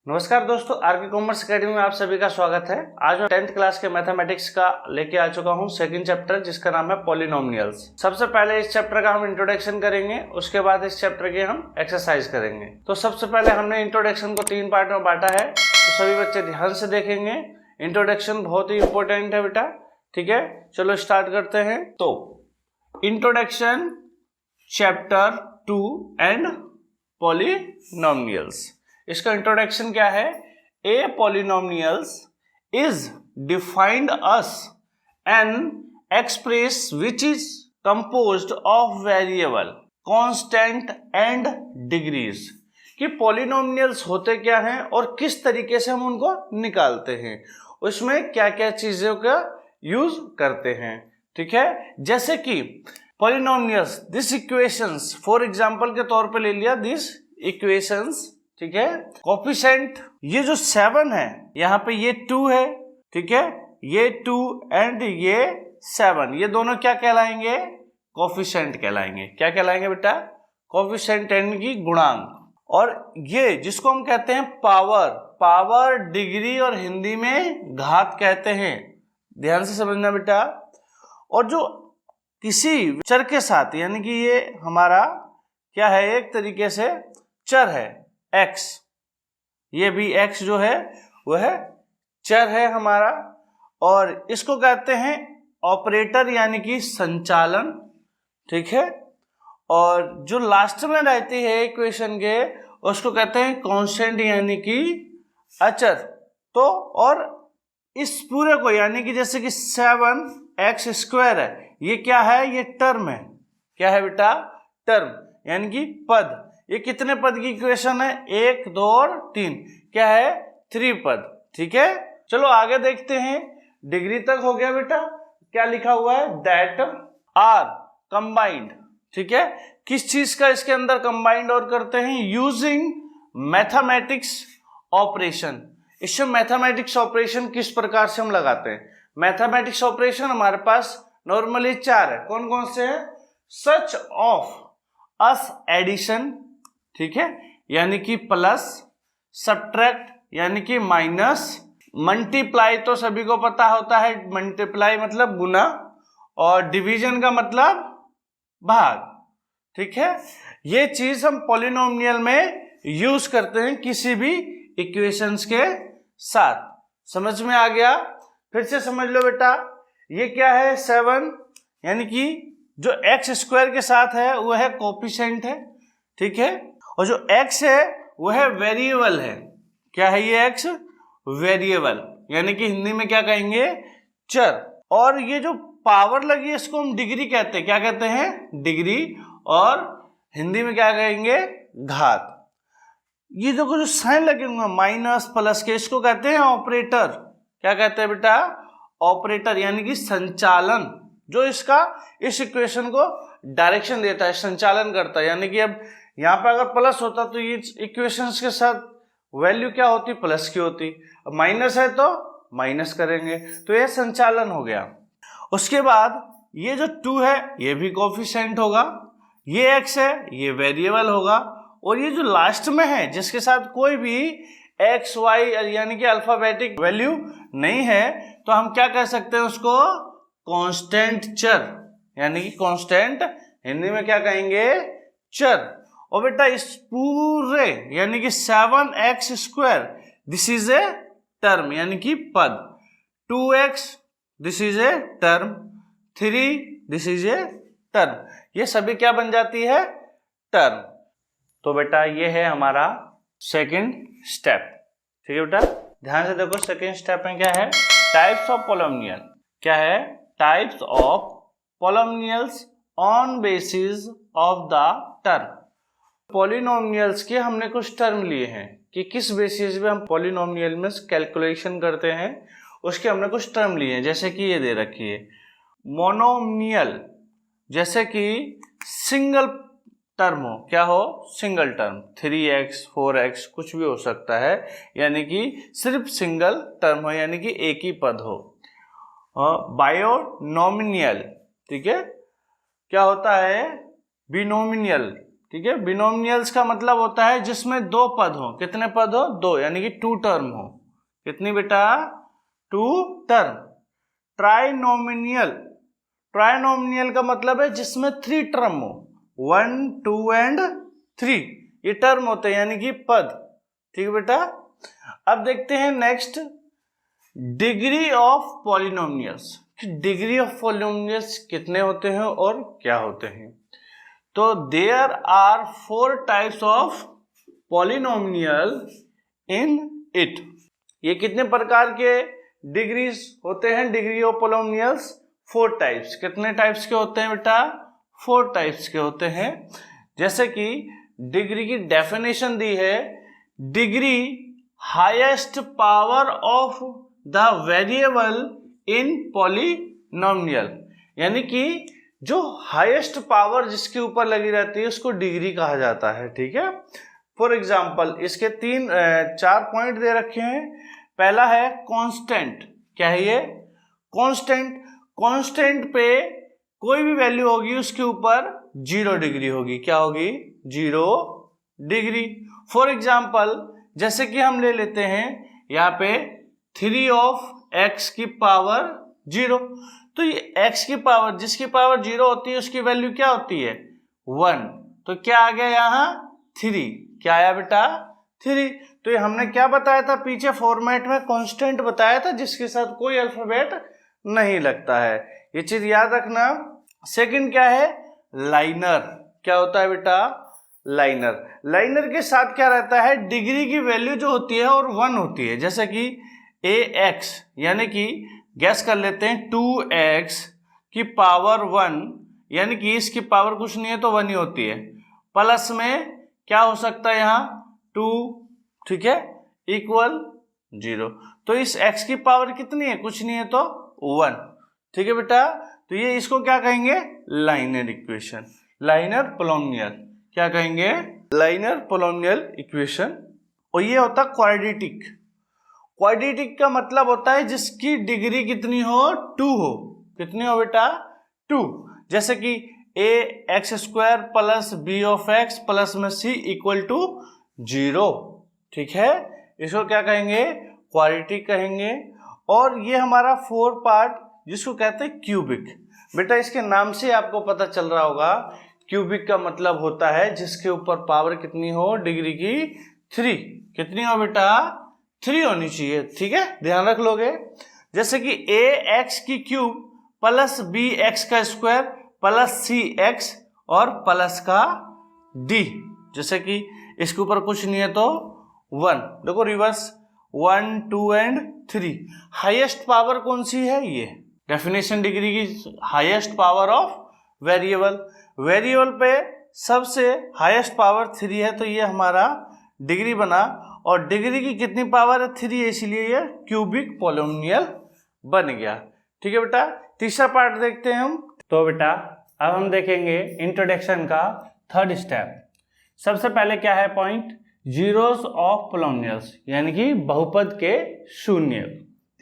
नमस्कार दोस्तों, R K commerce academy में आप सभी का स्वागत है। आज मैं 10th क्लास के मैथमेटिक्स का लेके आ चुका हूँ सेकंड चैप्टर, जिसका नाम है पॉलिनोमियल्स। सबसे पहले इस चैप्टर का हम इंट्रोडक्शन करेंगे, उसके बाद इस चैप्टर की हम एक्सरसाइज करेंगे। तो सबसे पहले हमने इंट्रोडक्शन को 3 पार्ट में बांटा है, तो सभी बच्चे ध्यान से देखेंगे। इंट्रोडक्शन बहुत ही इंपॉर्टेंट है बेटा, ठीक है। चलो स्टार्ट करते हैं। तो इंट्रोडक्शन चैप्टर 2 एंड पॉलिनोमियल्स। इसका इंट्रोडक्शन क्या है? A polynomials is defined as an express which is composed of variable constant and degrees. कि पॉलिनोमियल्स होते क्या हैं और किस तरीके से हम उनको निकालते हैं, उसमें क्या क्या चीजों का यूज करते हैं, ठीक है। जैसे कि polynomials, this equations, for example के तौर पे ले लिया दिस इक्वेशंस, ठीक है। कोफिशिएंट, ये जो 7 है यहाँ पे ये 2 है, ठीक है। ये 2 एंड ये 7, ये दोनों क्या कहलाएंगे? कोफिशिएंट कहलाएंगे। क्या कहलाएंगे बेटा? कोफिशिएंट यानी कि गुणांक। और ये जिसको हम कहते हैं पावर, पावर, डिग्री और हिंदी में घात कहते हैं। ध्यान से समझना बेटा। और जो किसी चर के साथ, यानी कि ये हमारा क्या है, एक तरीके से चर है x, ये भी x जो है वह चर है हमारा, और इसको कहते हैं ऑपरेटर यानी कि संचालन, ठीक है। और जो लास्ट में रहती है इक्वेशन के, उसको कहते हैं कांस्टेंट यानी कि अचर। तो और इस पूरे को, यानी कि जैसे कि 7x² है, ये क्या है? ये टर्म है। क्या है बेटा? टर्म यानी कि पद। ये कितने पद की इक्वेशन है? 1, 2 और 3। क्या है? 3 पद, ठीक है। चलो आगे देखते हैं। डिग्री तक हो गया बेटा। क्या लिखा हुआ है? दैट आर कंबाइंड, ठीक है। किस चीज का इसके अंदर कंबाइंड और करते हैं? Using mathematics operation. इसमें मैथमेटिक्स ऑपरेशन किस प्रकार से हम लगाते हैं? मैथमेटिक्स ऑपरेशन हमारे पास नॉर्मली 4 है। कौन कौन से हैं? सच ऑफ अस एडिशन, ठीक है, यानी कि प्लस, सब्ट्रैक्ट यानी कि माइनस, मल्टीप्लाई तो सभी को पता होता है, मल्टीप्लाई मतलब गुना, और डिवीजन का मतलब भाग, ठीक है। ये चीज हम पॉलिनोमियल में यूज करते हैं किसी भी इक्वेशंस के साथ। समझ में आ गया? फिर से समझ लो बेटा। ये क्या है? 7, यानी कि जो x² के साथ है वह है कोफिशिएंट है, ठीक है। और जो x है वह वेरिएबल है। क्या है ये? x वेरिएबल, यानी कि हिंदी में क्या कहेंगे? चर। और ये जो पावर लगी है इसको हम डिग्री कहते हैं। क्या कहते हैं? डिग्री। और हिंदी में क्या कहेंगे? घात। ये देखो जो साइन लगे हुए माइनस प्लस के, इसको कहते हैं ऑपरेटर। क्या कहते हैं बेटा? ऑपरेटर, यानी कि संचालन, जो इसका इस इक्वेशन को डायरेक्शन देता है, संचालन करता है। यानी कि अब यहाँ पे अगर प्लस होता तो ये इक्वेशंस के साथ वैल्यू क्या होती? प्लस की होती। अब माइनस है तो माइनस करेंगे, तो ये संचालन हो गया। उसके बाद ये जो 2 है ये भी कोफिशिएंट होगा, ये x है ये वेरिएबल होगा, और ये जो लास्ट में है जिसके साथ कोई भी x, y यानी कि अल्फाबेटिक वैल्यू नहीं है, तो हम क्या कह सकते हैं उसको? कांस्टेंट चर, यानी कि कांस्टेंट हिंदी में क्या कहेंगे? चर। और बेटा इस पूरे यानी कि 7x², this is a term यानी कि पद। 2x, this is a term. 3, this is a term. ये सभी क्या बन जाती है? टर्म। तो बेटा ये है हमारा सेकंड स्टेप, ठीक है बेटा। ध्यान से देखो, सेकंड स्टेप में क्या है? Types of polynomial. क्या है? Types of polynomials on basis of the term. Polynomials के हमने कुछ टर्म लिए हैं कि किस बेसिस पे हम पॉलिनोमियल में कैलकुलेशन करते हैं, उसके हमने कुछ टर्म लिए हैं। जैसे कि ये दे रखी है मोनोमियल, जैसे कि सिंगल टर्म हो। क्या हो? Single term. 3x, 4x कुछ भी हो सकता है, यानी कि सिर्फ सिंगल टर्म हो, यानी कि एक ही पद हो। बायोनोमियल, ठीक है। क्या होता है? बिनोमियल, ठीक है। बिनोमियल्स का मतलब होता है जिसमें दो पद हो। कितने पद हो? दो, यानी कि टू टर्म हो। कितनी बेटा? To term. ट्राइनोमिनियल, ट्राइनोमिनियल का मतलब है जिसमें थ्री टर्म हो, 1 2 एंड 3, ये टर्म होते हैं यानी कि पद। ठीक है बेटा। अब देखते हैं next, degree of polynomials. Degree of polynomials कितने होते हैं और क्या होते हैं? तो there are 4 types of polynomial in it. ये कितने प्रकार के डिग्रीज होते हैं? Degree of polynomials 4 types. कितने टाइप्स के होते हैं बेटा? 4 टाइप्स के होते हैं। जैसे कि डिग्री की डेफिनेशन दी है, degree highest power of the variable in polynomial, यानी कि जो हाईएस्ट पावर जिसके ऊपर लगी रहती है उसको डिग्री कहा जाता है। ठीक है। फॉर एग्जाम्पल इसके 4 पॉइंट दे रखे हैं। पहला है कांस्टेंट। क्या है ये? कांस्टेंट। कांस्टेंट पे कोई भी वैल्यू होगी उसके ऊपर 0 डिग्री होगी। क्या होगी? 0 डिग्री। फॉर एग्जाम्पल जैसे कि हम ले लेते हैं यहाँ पे 3 ऑफ x की पावर 0, तो ये x की पावर, जिसकी पावर 0 होती है उसकी वैल्यू क्या होती है? 1। तो क्या आ गया यहाँ? 3। क्या आया बेटा? 3। तो ये हमने क्या बताया था पीछे फॉर्मेट में? कांस्टेंट बताया था जिसके साथ कोई अल्फाबेट नहीं लगता है। ये चीज याद रखना। सेकंड क्या है? लाइनर। क्या होता है बेटा? लाइनर। लाइनर के साथ क्या रहता है? डिग्री की वैल्यू जो होती है और 1 होती है। जैसे कि ax, यानी कि गैस कर लेते हैं 2x की पावर 1, यानी कि इसकी पावर कुछ नहीं है तो 1 ही होती है। प्लस में क्या हो सकता है यहाँ? 2, ठीक है, इक्वल 0। तो इस x की पावर कितनी है? कुछ नहीं है तो 1। ठीक है बेटा। तो ये इसको क्या कहेंगे? Liner equation, liner polynomial. क्या कहेंगे? Liner polynomial equation. और ये होता है क्वाड्रेटिक। क्वाड्रेटिक का मतलब होता है जिसकी डिग्री कितनी हो? 2 हो। कितनी हो बेटा? 2। जैसे कि ax² plus b of x plus में c इक्वल टू 0। ठीक है, इसको क्या कहेंगे? क्वाड्रेटिक कहेंगे। और ये हमारा 4 पार्ट जिसको कहते हैं क्यूबिक। बेटा इसके नाम से आपको पता चल रहा होगा, क्यूबिक का मतलब होता है जिसके ऊपर पावर कितनी हो? डिग्री की 3। कितनी हो बेटा? 3 होनी चाहिए। ठीक है, ध्यान रख लोगे। जैसे कि ax की क्यूब प्लस bx का स्क्वायर प्लस cx और प्लस का d। जैसे कि इसके ऊपर कुछ नहीं है तो 1। देखो रिवर्स, 1 2 एंड 3। हाईएस्ट पावर कौन सी है? ये डेफिनेशन डिग्री की highest power of variable. Variable पे सबसे हाईएस्ट पावर 3 है, तो ये हमारा डिग्री बना। और डिग्री की कितनी पावर है? 3 है, इसीलिए ये क्यूबिक पॉलिनोमियल बन गया। ठीक है बेटा। तीसरा पार्ट देखते हैं हम। तो बेटा अब हम देखेंगे इंट्रोडक्शन का 3rd स्टेप। सबसे पहले क्या है पॉइंट? जीरोस ऑफ पॉलिनोमियल्स, यानी कि बहुपद के शून्य।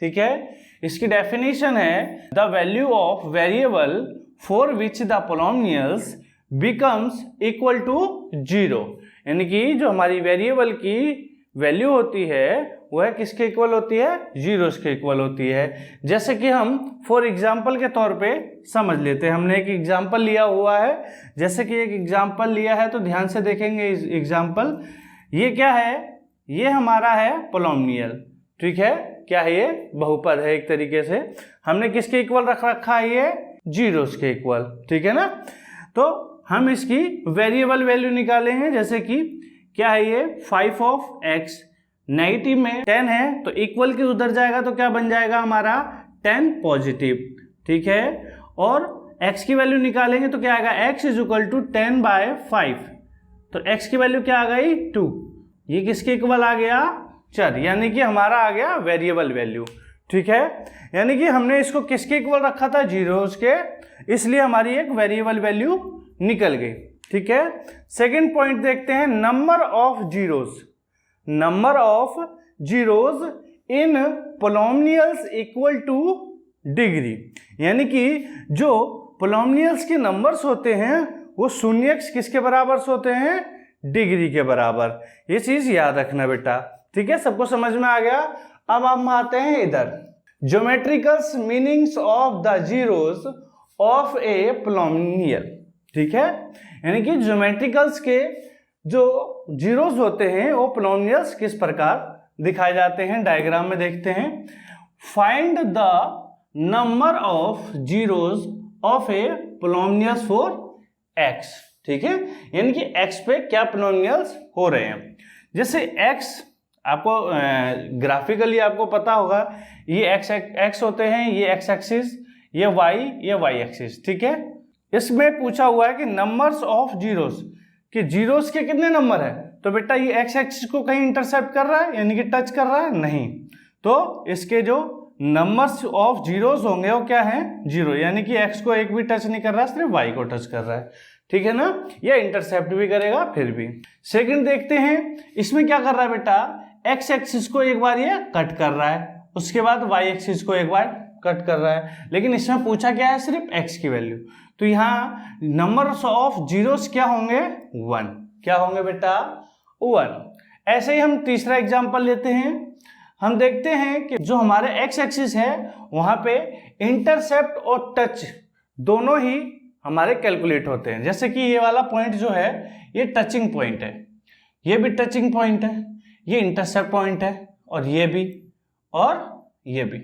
ठीक है, इसकी डेफिनेशन है the value of variable for which the polynomials becomes equal to 0, यानी कि जो हमारी वेरिएबल की वैल्यू होती है वह किसके इक्वल होती है? जीरोस के इक्वल होती है। जैसे कि हम फॉर एग्जाम्पल के तौर पे समझ लेते हैं। हमने एक एग्जाम्पल लिया हुआ है। जैसे कि एक एग्जाम्पल लिया है तो ध्यान से देखेंगे इस एग्जाम्पल। ये क्या है? ये हमारा है पॉलिनोमियल। ठीक है, क्या है? ये बहुपद है एक तरीके से। हमने किसके इक्वल रख रखा है? ये जीरोस के इक्वल। ठीक है ना। तो हम इसकी वेरिएबल वैल्यू निकालेंगे। जैसे कि क्या है? ये 5 ऑफ x, नेगेटिव में 10 है तो इक्वल के उधर जाएगा तो क्या बन जाएगा हमारा? 10 पॉजिटिव। ठीक है, और x की वैल्यू निकालेंगे तो क्या आएगा? x is equal to 10/5। तो x की वैल्यू क्या आ गई? 2। ये किसके इक्वल आ गया? चर, यानी कि हमारा आ गया वेरिएबल वैल्यू। ठीक है, यानी कि हमने इसको किसके इक्वल रखा था? जीरोस के, इसलिए हमारी एक वेरिएबल वैल्यू निकल गई। ठीक है, सेकंड पॉइंट देखते हैं, number of zeros. Number of zeros in polynomials equal two degree, यानी कि जो पॉलिनोमियल्स के नंबर्स होते हैं वो शून्य x किसके बराबर से होते हैं, डिग्री के बराबर। ये चीज याद रखना बेटा, ठीक है, सबको समझ में आ गया। अब हम आते हैं इधर, geometricals meanings of the zeros of a polynomial, ठीक है, यानी कि ज्योमेट्रिकल्स के जो जीरोस होते हैं वो पोलिनोमियल्स किस प्रकार दिखाए जाते हैं, डायग्राम में देखते हैं। Find the number of zeros of A polynomials for x, ठीक है, यानी कि x पे क्या पोलिनोमियल्स हो रहे हैं। जैसे x आपको ग्राफिकली आपको पता होगा, ये x होते हैं, ये x एक्सिस, ये y एक्सिस, ठीक है। इसमें पूछा हुआ है कि नंबर्स ऑफ जीरोस, कि जीरोस के कितने नंबर है, तो बेटा ये x एक्सिस को कहीं इंटरसेप्ट कर रहा है, यानी कि टच कर रहा है, नहीं, तो इसके जो नंबर्स ऑफ जीरोस होंगे वो क्या है, जीरो, यानी कि x को एक भी टच नहीं कर रहा है, सिर्फ y को टच कर रहा है, ठीक है ना, ये इंटरसेप्ट भी करेगा फिर भी। सेकंड देखते हैं, इसमें क्या कर रहा है बेटा, x एक्सिस को एक बार ये कट कर रहा है, उसके बाद y एक्सिस को एक बार कट कर रहा है, लेकिन इसमें पूछा क्या है, सिर्फ x की वैल्यू, तो यहाँ नंबर्स ऑफ जीरोस क्या होंगे, 1, क्या होंगे बेटा, 1। ऐसे ही हम तीसरा एग्जांपल लेते हैं, हम देखते हैं कि जो हमारे x एक्सिस है वहां पे इंटरसेप्ट और टच दोनों ही हमारे कैलकुलेट होते हैं। जैसे कि ये वाला पॉइंट जो है ये टचिंग पॉइंट है, ये भी टचिंग पॉइंट है, ये इंटरसेप्ट पॉइंट है, और ये भी और ये भी,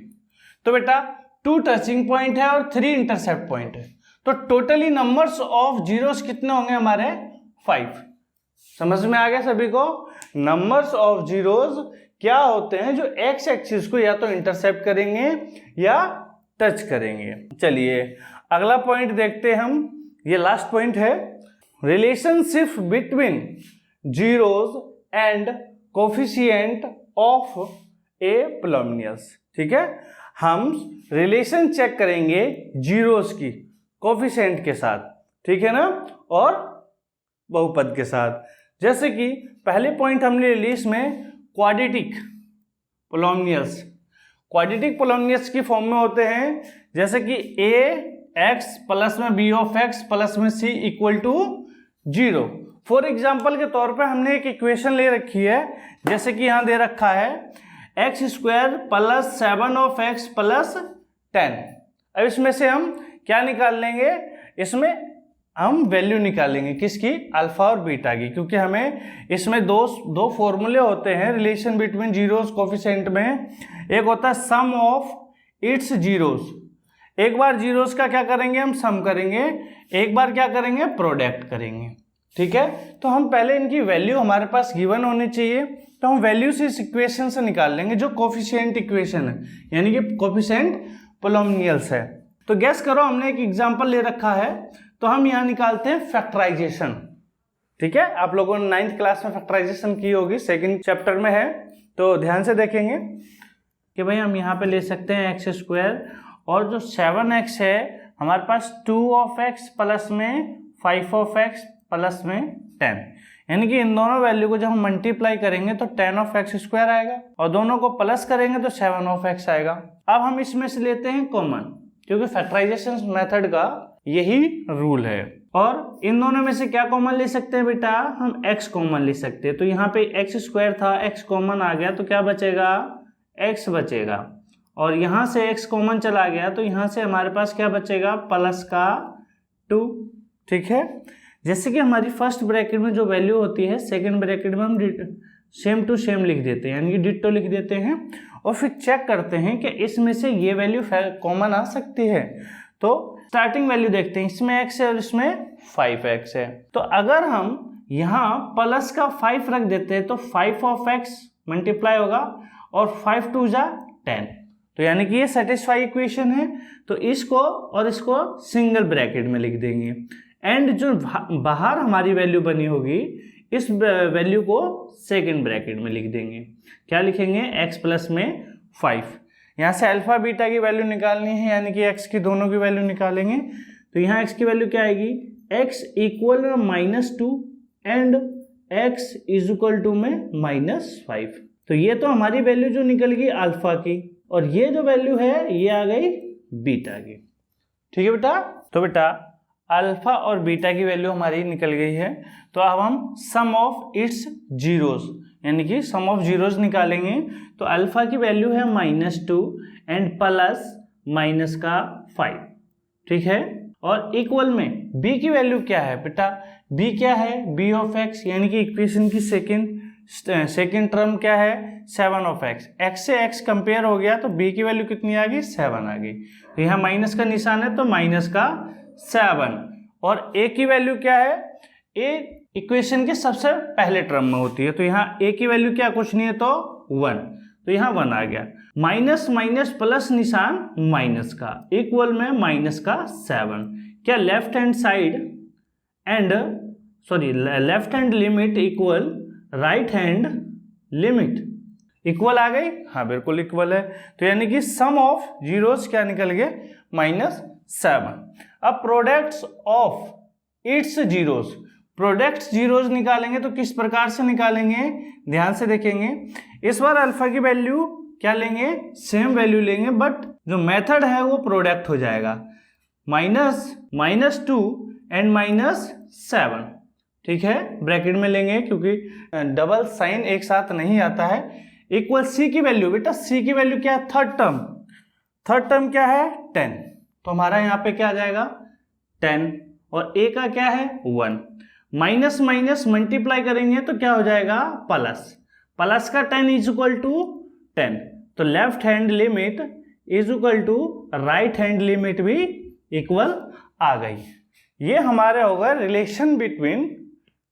तो बेटा 2 टचिंग पॉइंट है और 3 इंटरसेप्ट पॉइंट है, तो टोटली नंबर्स ऑफ जीरोस कितने होंगे हमारे, 5। समझ में आ गया सभी को, नंबर्स ऑफ जीरोस क्या होते हैं जो x एक्सिस को या तो इंटरसेप्ट करेंगे या टच करेंगे। चलिए अगला पॉइंट देखते हैं हम, ये लास्ट पॉइंट है, relationship between zeros and coefficient of A polynomials, ठीक है, हम रिलेशन चेक करेंगे जीरोस की कोफिशिएंट के साथ, ठीक है ना, और बहुपद के साथ। जैसे कि पहले पॉइंट हमने ले ली इसमें क्वाड्रेटिक पोलिनोमियल्स, क्वाड्रेटिक पोलिनोमियल्स की फॉर्म में होते हैं, जैसे कि ax प्लस में b ऑफ x प्लस में c equal to 0। For example के तौर पे हमने एक इक्वेशन ले रखी है, जैसे कि यहाँ दे रखा है x square plus 7 of x plus 10। अब इसमें से हम क्या निकाल लेंगे, इसमें हम वैल्यू निकालेंगे किसकी, अल्फा और बीटा की, क्योंकि हमें इसमें दो फॉर्मूले होते हैं रिलेशन बिटवीन जीरोस कोफिशिएंट में। एक होता है सम ऑफ इट्स जीरोस, एक बार जीरोस का क्या करेंगे हम सम करेंगे, एक बार क्या करेंगे प्रोडक्ट करेंगे, ठीक है। तो हम पहले इनकी वैल्यू हमारे पास गिवन होनी चाहिए, तो हम वैल्यू से इस इक्वेशन से निकाल लेंगे जो कोफिशिएंट इक्वेशन है, यानी कि कोफिशिएंट पोलिनोमियल्स है। तो गैस करो, हमने एक एग्जांपल ले रखा है, तो हम यहाँ निकालते हैं फैक्टराइजेशन, ठीक है। आप लोगों ने 9th क्लास में फैक्टराइजेशन की होगी, 2nd चैप्टर में है, तो ध्यान से देखेंगे कि भाई हम यहाँ पे ले सकते हैं x स्क्वायर, और जो 7x है हमारे पास 2 ऑफ x प्लस में 5 ऑफ x प्लस में 10, यानी कि इन दोनों वैल्यू को जब हम मल्टीप्लाई करेंगे तो 10 ऑफ x स्क्वायर आएगा, और दोनों को प्लस करेंगे तो 7 ऑफ x आएगा। अब हम इसमें से लेते हैं कॉमन, क्योंकि फैक्टराइजेशन मेथड का यही रूल है, और इन दोनों में से क्या कॉमन ले सकते हैं बेटा, हम x कॉमन ले सकते हैं। तो यहाँ पे x स्क्वायर था, x कॉमन आ गया, तो क्या बचेगा, x बचेगा, और यहाँ से x कॉमन चला गया, तो यहाँ से हमारे पास क्या बचेगा, प्लस का 2, ठीक है। जैसे कि हमारी फर्स्ट ब्रैकेट में जो वैल्यू होती है, सेकंड ब्रैकेट में हम सेम टू सेम लिख देते हैं, यानी कि डिट्टो लिख देते हैं, और फिर चेक करते हैं कि इसमें से ये वैल्यू कॉमन आ सकती है। तो स्टार्टिंग वैल्यू देखते हैं, इसमें x है और इसमें 5x है, तो अगर हम यहाँ प्लस का 5 रख देते हैं तो 5 ऑफ x मल्टीप्लाई होगा, और 5 2 जा 10, तो यानी कि ये सेटिस्फाई इक्वेशन है। तो इसको और इसको सिंगल ब्रैकेट में लिख देंगे, एंड जो बाहर हमारी वैल्यू बनी होगी इस वैल्यू को सेकंड ब्रैकेट में लिख देंगे। क्या लिखेंगे, x प्लस में 5। यहाँ से अल्फा बीटा की वैल्यू निकालनी है, यानी कि x की दोनों की वैल्यू निकालेंगे, तो यहाँ x की वैल्यू क्या आएगी, x इक्वल में -2 and x is equal to में -5। तो ये तो हमारी वैल्यू जो निकल गई अल्फा की, और ये जो वैल्यू है ये आ गई बीटा की, ठीक है बेटा। तो बेटा अल्फा और बीटा की वैल्यू हमारी निकल गई है। तो अब हम सम ऑफ इट्स जीरोस यानी कि सम ऑफ जीरोस निकालेंगे। तो अल्फा की वैल्यू है -2 एंड प्लस माइनस का 5, ठीक है। और इक्वल में b की वैल्यू क्या है बेटा, b क्या है, b ऑफ x यानी कि इक्वेशन की सेकेंड टर्म क्या है 7 ऑफ x, x से x कंपेयर हो गया तो b की वैल्यू कितनी आ गई 7 आ गई। तो यहाँ माइनस का निशान है तो माइनस का 7। और a की वैल्यू क्या है, a इक्वेशन के सबसे पहले टर्म में होती है तो यहाँ a की वैल्यू क्या कुछ नहीं है तो 1, तो यहाँ 1 आ गया। माइनस माइनस प्लस निशान माइनस का, इक्वल में माइनस का 7। क्या left hand side and left hand limit equal right hand limit equal आ गई, हाँ बिल्कुल इक्वल है। तो यानी कि सम ऑफ जीरोस क्या निकल गए -7। अब products of its zeros, products zeros निकालेंगे तो किस प्रकार से निकालेंगे, ध्यान से देखेंगे। इस बार अल्फा की वैल्यू क्या लेंगे, सेम वैल्यू लेंगे, बट जो मेथड है वो प्रोडक्ट हो जाएगा -2 एंड -7, ठीक है, ब्रैकेट में लेंगे क्योंकि डबल साइन एक साथ नहीं आता है। इक्वल सी की वैल्यू, बेटा सी की वैल्यू क्या है, थर्ड टर्म क्या है 10, तो हमारा यहाँ पे क्या आ जाएगा 10 और a का क्या है 1। माइनस माइनस मल्टीप्लाई करेंगे तो क्या हो जाएगा प्लस का 10 इज इक्वल टू 10, तो left hand limit is equal to right hand limit भी इक्वल आ गई। ये हमारे होगा relation between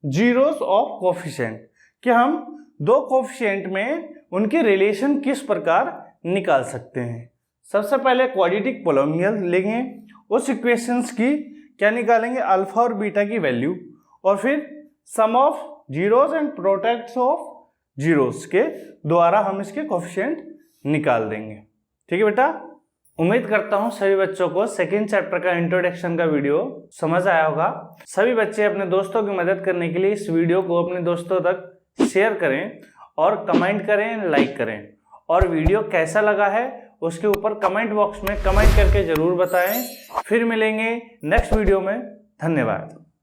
zeros of coefficient कि हम दो कोफिशिएंट में उनकी रिलेशन किस प्रकार निकाल सकते हैं। सबसे पहले क्वाड्रेटिक पोलिनोमियल लेंगे, उस इक्वेशंस की क्या निकालेंगे अल्फा और बीटा की वैल्यू, और फिर sum of zeros and products of zeros के द्वारा हम इसके कोफिशिएंट निकाल देंगे, ठीक है बेटा। उम्मीद करता हूं सभी बच्चों को सेकेंड चैप्टर का इंट्रोडक्शन का वीडियो समझ आया होगा। सभी बच्चे अपने दोस्तों की मदद करने के लिए इस वीडियो को अपने दोस्तों तक शेयर करें और कमेंट करें, लाइक करें, और वीडियो कैसा लगा है उसके ऊपर कमेंट बॉक्स में कमेंट करके जरूर बताएं। फिर मिलेंगे नेक्स्ट वीडियो में, धन्यवाद।